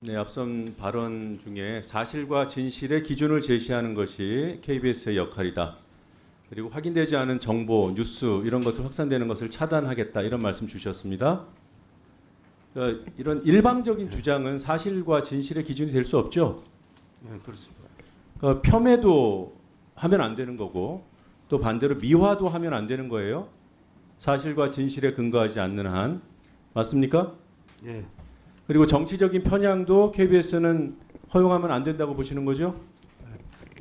네, 앞선 발언 중에 사실과 진실의 기준을 제시하는 것이 KBS의 역할이다. 그리고 확인되지 않은 정보, 뉴스 이런 것들 확산되는 것을 차단하겠다 이런 말씀 주셨습니다. 그러니까 이런 일방적인 주장은 사실과 진실의 기준이 될 수 없죠. 네, 그렇습니다. 그러니까 폄훼도 하면 안 되는 거고 또 반대로 미화도 하면 안 되는 거예요. 사실과 진실에 근거하지 않는 한 맞습니까? 예, 그리고 정치적인 편향도 KBS는 허용하면 안 된다고 보시는 거죠?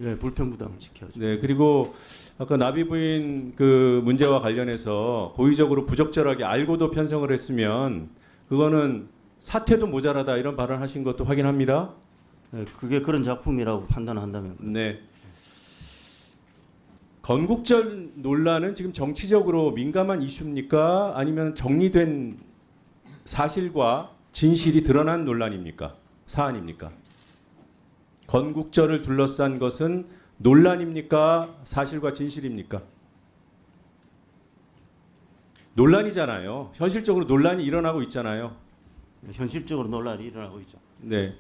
예, 불편부담을 지켜야죠. 네, 그리고 아까 나비 부인 그 문제와 관련해서 고의적으로 부적절하게 알고도 편성을 했으면 그거는 사퇴도 모자라다 이런 발언하신 것도 확인합니다. 예, 그게 그런 작품이라고 판단한다면 네. 건국절 논란은 지금 정치적으로 민감한 이슈입니까? 아니면 정리된 사실과 진실이 드러난 논란입니까? 사안입니까? 건국절을 둘러싼 것은 논란입니까? 사실과 진실입니까? 논란이잖아요. 현실적으로 논란이 일어나고 있잖아요. 현실적으로 논란이 일어나고 있죠. 네.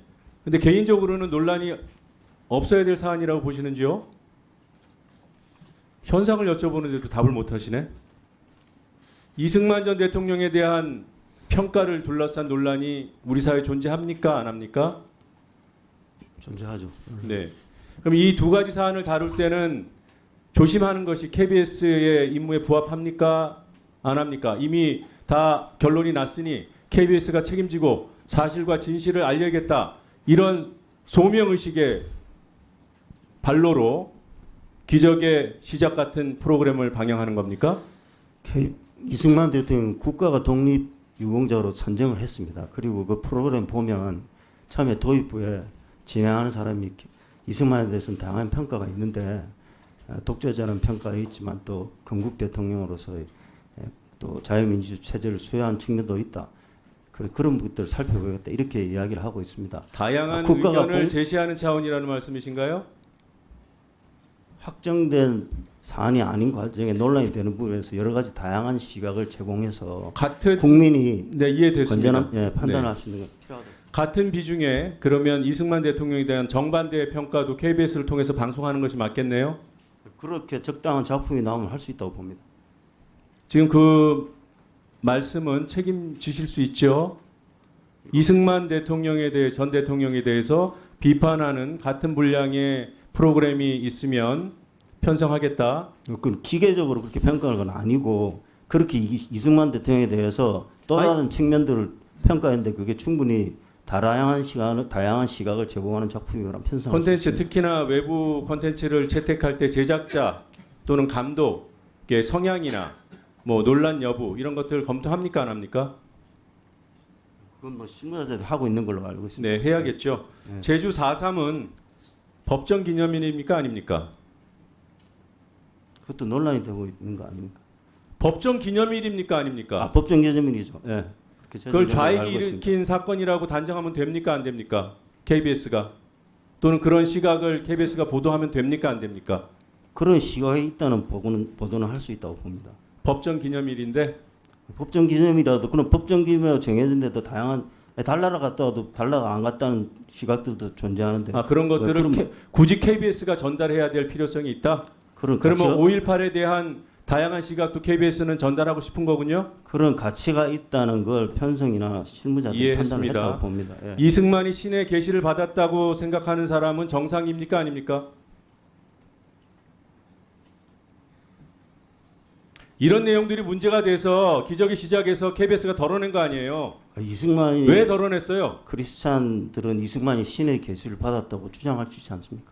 근데 개인적으로는 논란이 없어야 될 사안이라고 보시는지요? 현상을 여쭤보는데도 답을 못 하시네. 이승만 전 대통령에 대한 평가를 둘러싼 논란이 우리 사회에 존재합니까? 안 합니까? 존재하죠. 네. 그럼 이 두 가지 사안을 다룰 때는 조심하는 것이 KBS의 임무에 부합합니까? 안 합니까? 이미 다 결론이 났으니 KBS가 책임지고 사실과 진실을 알려야겠다. 이런 소명의식의 발로로 기적의 시작 같은 프로그램을 방영하는 겁니까? 이승만 대통령 국가가 독립유공자로 선정을 했습니다. 그리고 그 프로그램 보면 처음에 도입부에 진행하는 사람이 이승만에 대해서는 다양한 평가가 있는데 독재자는 평가가 있지만 또 건국 대통령으로서의 또 자유민주 체제를 수여한 측면도 있다. 그런 것들을 살펴보겠다 이렇게 이야기를 하고 있습니다. 다양한 의견을 제시하는 차원이라는 말씀이신가요? 확정된 사안이 아닌 과정에 논란이 되는 부분에서 여러 가지 다양한 시각을 제공해서 같은 국민이 네, 이해됐습니다. 건전한 판단할 수 있는 게 필요하다. 같은 비중에 그러면 이승만 대통령에 대한 정반대의 평가도 KBS를 통해서 방송하는 것이 맞겠네요. 그렇게 적당한 작품이 나오면 할 수 있다고 봅니다. 지금 그 말씀은 책임지실 수 있죠. 이승만 대통령에 대해 전 대통령에 대해서 비판하는 같은 분량의 프로그램이 있으면 편성하겠다. 그 기계적으로 그렇게 평가하는 건 아니고 그렇게 이승만 대통령에 대해서 또 다른 측면들을 평가했는데 그게 충분히 다양한 시각을 제공하는 작품이라면 편성할 수 콘텐츠 있습니다. 특히나 외부 콘텐츠를 채택할 때 제작자 또는 감독의 성향이나 뭐 논란 여부 이런 것들 검토합니까 안 합니까? 그건 뭐 실무자들이 하고 있는 걸로 알고 있습니다. 네, 해야겠죠. 네. 제주 4.3은 법정 기념일입니까 아닙니까? 그것도 논란이 되고 있는 거 아닙니까? 법정 기념일입니까 아닙니까? 법정 기념일이죠. 예. 그걸 좌익이 일으킨 사건이라고 단정하면 됩니까 안 됩니까? KBS가 또는 그런 시각을 KBS가 보도하면 됩니까 안 됩니까? 그런 시각이 있다는 보도는 할 수 있다고 봅니다. 법정 기념일인데 법정 기념이라도 그런 법정 기념이라고 정해진데도 다양한 달나라 갔다 와도 달나라 안 갔다는 시각들도 존재하는데 그런 것들을 그럼, 굳이 KBS가 전달해야 될 필요성이 있다? 그러면 5.18에 대한 다양한 시각도 KBS는 전달하고 싶은 거군요? 그런 가치가 있다는 걸 편성이나 실무자들이 판단을 했다고 봅니다. 예. 이승만이 신의 계시를 받았다고 생각하는 사람은 정상입니까 아닙니까? 이런 내용들이 문제가 돼서 기적의 시작에서 KBS가 덜어낸 거 아니에요? 이승만이 왜 덜어냈어요? 크리스찬들은 이승만이 신의 계시를 받았다고 주장할 수 있지 않습니까?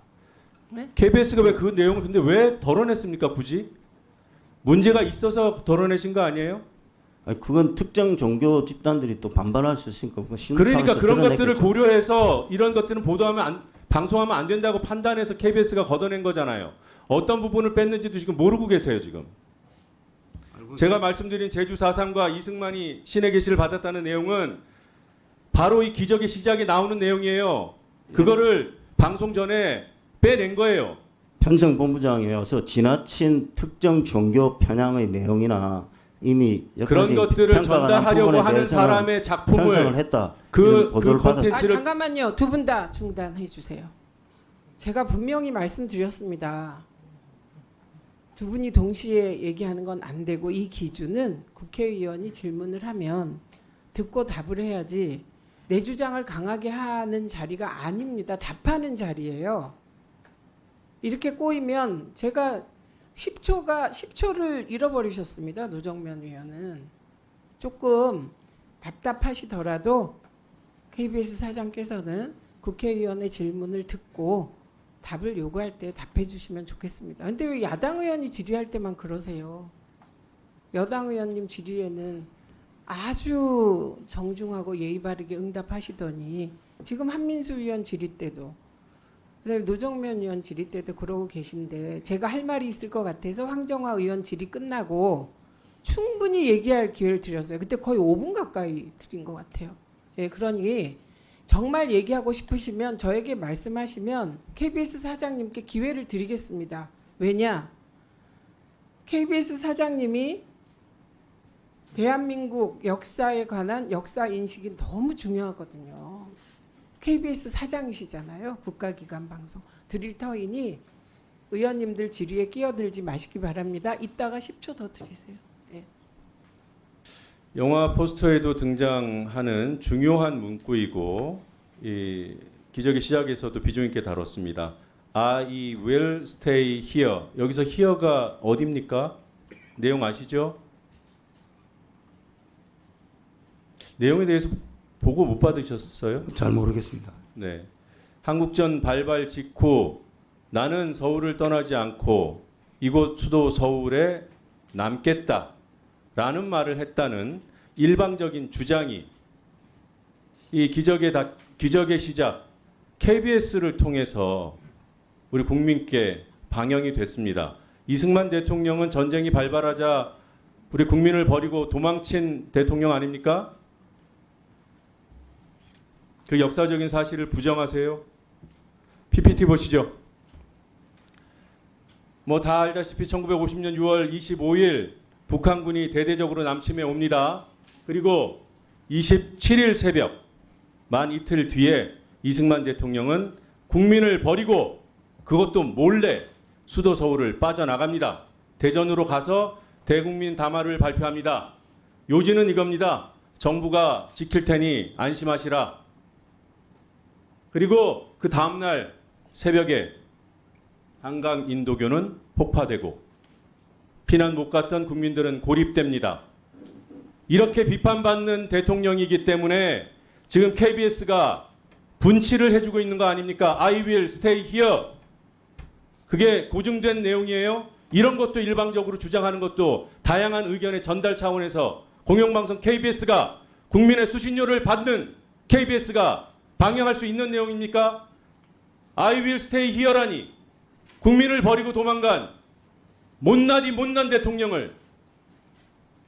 네? KBS가 왜 그 내용을 근데 왜 덜어냈습니까 굳이? 문제가 있어서 덜어내신 거 아니에요? 그건 특정 종교 집단들이 또 반발할 수 있으니까 그러니까 그런 것들을 고려해서 이런 것들은 방송하면 안 된다고 판단해서 KBS가 걷어낸 거잖아요. 어떤 부분을 뺐는지도 지금 모르고 계세요 지금. 제가 말씀드린 제주 4.3과 이승만이 신의 계시를 받았다는 내용은 바로 이 기적의 시작에 나오는 내용이에요. 그거를 방송 전에 빼낸 거예요. 편성본부장에 와서 지나친 특정 종교 편향의 내용이나 이미 그런 것들을 전달하려고 하는 사람의 작품을 편성을 했다. 그 보도를 콘텐츠를 받았. 잠깐만요. 두 분 다 중단해 주세요. 제가 분명히 말씀드렸습니다. 두 분이 동시에 얘기하는 건 안 되고 이 기준은 국회의원이 질문을 하면 듣고 답을 해야지 내 주장을 강하게 하는 자리가 아닙니다. 답하는 자리예요. 이렇게 꼬이면 제가 10초를 잃어버리셨습니다. 노정면 의원은. 조금 답답하시더라도 KBS 사장께서는 국회의원의 질문을 듣고 답을 요구할 때 답해 주시면 좋겠습니다. 근데 왜 야당 의원이 질의할 때만 그러세요? 여당 의원님 질의에는 아주 정중하고 예의 바르게 응답하시더니 지금 한민수 의원 질의 때도 그다음에 노정면 의원 질의 때도 그러고 계신데 제가 할 말이 있을 것 같아서 황정화 의원 질의 끝나고 충분히 얘기할 기회를 드렸어요. 그때 거의 5분 가까이 드린 것 같아요. 예, 그러니 정말 얘기하고 싶으시면 저에게 말씀하시면 KBS 사장님께 기회를 드리겠습니다. 왜냐? KBS 사장님이 대한민국 역사에 관한 역사 인식이 너무 중요하거든요. KBS 사장이시잖아요. 국가기관 방송. 드릴 터이니 의원님들 질의에 끼어들지 마시기 바랍니다. 이따가 10초 더 드리세요. 네. 영화 포스터에도 등장하는 중요한 문구이고 이 기적의 시작에서도 비중 있게 다뤘습니다. I will stay here. 여기서 here가 어디입니까? 내용 아시죠? 내용에 대해서 보고 못 받으셨어요? 잘 모르겠습니다. 네. 한국전 발발 직후 나는 서울을 떠나지 않고 이곳 수도 서울에 남겠다라는 말을 했다는 일방적인 주장이 이 기적의 시작 KBS를 통해서 우리 국민께 방영이 됐습니다. 이승만 대통령은 전쟁이 발발하자 우리 국민을 버리고 도망친 대통령 아닙니까? 그 역사적인 사실을 부정하세요? PPT 보시죠. 뭐 다 알다시피 1950년 6월 25일 북한군이 대대적으로 남침해 옵니다. 그리고 27일 새벽 만 이틀 뒤에 이승만 대통령은 국민을 버리고 그것도 몰래 수도 서울을 빠져나갑니다. 대전으로 가서 대국민 담화를 발표합니다. 요지는 이겁니다. 정부가 지킬 테니 안심하시라. 그리고 그 다음날 새벽에 한강 인도교는 폭파되고 피난 못 갔던 국민들은 고립됩니다. 이렇게 비판받는 대통령이기 때문에 지금 KBS가 분치를 해주고 있는 거 아닙니까? I will stay here. 그게 고증된 내용이에요. 이런 것도 일방적으로 주장하는 것도 다양한 의견의 전달 차원에서 공영방송 KBS가 국민의 수신료를 받는 KBS가 방영할 수 있는 내용입니까? I will stay here라니 국민을 버리고 도망간 못나디 못난 대통령을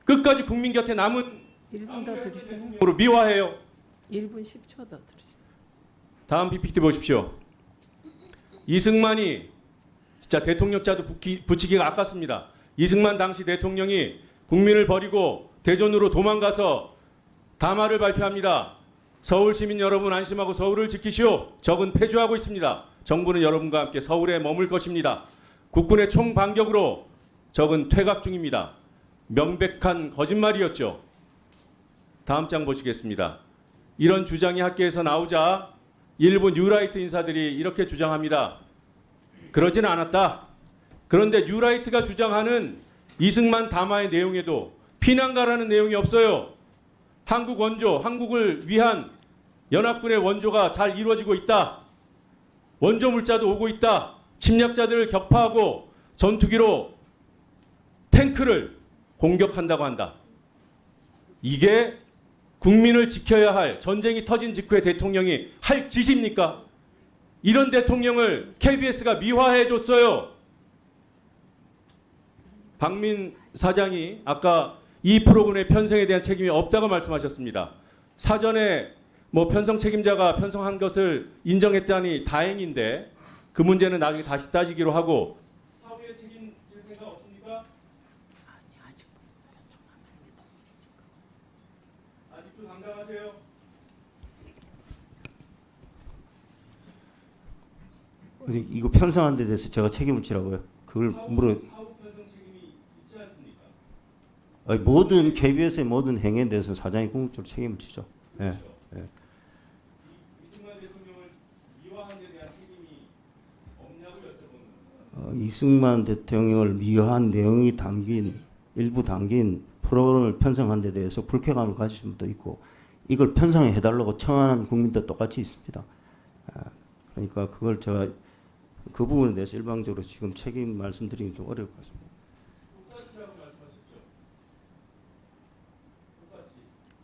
끝까지 국민 곁에 남은 1분 더 드리세요. 으로 미화해요. 1분 10초 더 드리세요. 다음 PPT 보십시오. 이승만이 진짜 대통령자도 붙이기가 아깝습니다. 이승만 당시 대통령이 국민을 버리고 대전으로 도망가서 담화를 발표합니다. 서울 시민 여러분 안심하고 서울을 지키시오. 적은 패주하고 있습니다. 정부는 여러분과 함께 서울에 머물 것입니다. 국군의 총반격으로 적은 퇴각 중입니다. 명백한 거짓말이었죠. 다음 장 보시겠습니다. 이런 주장이 학계에서 나오자 일부 뉴라이트 인사들이 이렇게 주장합니다. 그러지는 않았다. 그런데 뉴라이트가 주장하는 이승만 담화의 내용에도 피난가라는 내용이 없어요. 한국 원조, 한국을 위한 연합군의 원조가 잘 이루어지고 있다. 원조 물자도 오고 있다. 침략자들을 격파하고 전투기로 탱크를 공격한다고 한다. 이게 국민을 지켜야 할 전쟁이 터진 직후에 대통령이 할 짓입니까? 이런 대통령을 KBS가 미화해 줬어요. 박민 사장이 아까 이 프로그램의 편성에 대한 책임이 없다고 말씀하셨습니다. 사전에 뭐 편성 책임자가 편성한 것을 인정했다니 다행인데 그 문제는 나중에 다시 따지기로 하고 사후에 책임질 생각 없습니까? 아직도 당당하세요? 이거 편성한 데 대해서 제가 책임을 지라고요. 그걸 물어. 사후 편성 책임이 있지 않습니까? 아니, 모든 KBS의 모든 행위에 대해서는 사장이 궁극적으로 책임을 지죠. 예. 예. 이승만 대통령을 미화한 데 대한 책임이 없냐고 여쭤보는 거예요. 이승만 대통령을 미화한 내용이 일부 담긴 프로그램을 편성한 데 대해서 불쾌감을 가지신 분도 있고 이걸 편성해 해달라고 청하는 국민도 똑같이 있습니다. 그러니까 그걸 제가 그 부분에 대해서 일방적으로 지금 책임 말씀드리기 좀 어려울 것 같습니다. 똑같이라고 말씀하셨죠? 똑같이.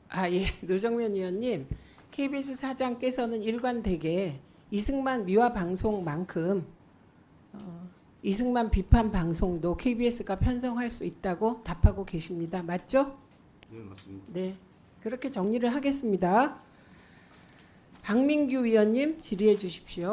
아, 예. 노정면 의원님, KBS 사장께서는 일관되게 이승만 미화 방송만큼 이승만 비판 방송도 KBS가 편성할 수 있다고 답하고 계십니다. 맞죠? 네, 맞습니다. 네. 그렇게 정리를 하겠습니다. 박민규 위원님 질의해 주십시오.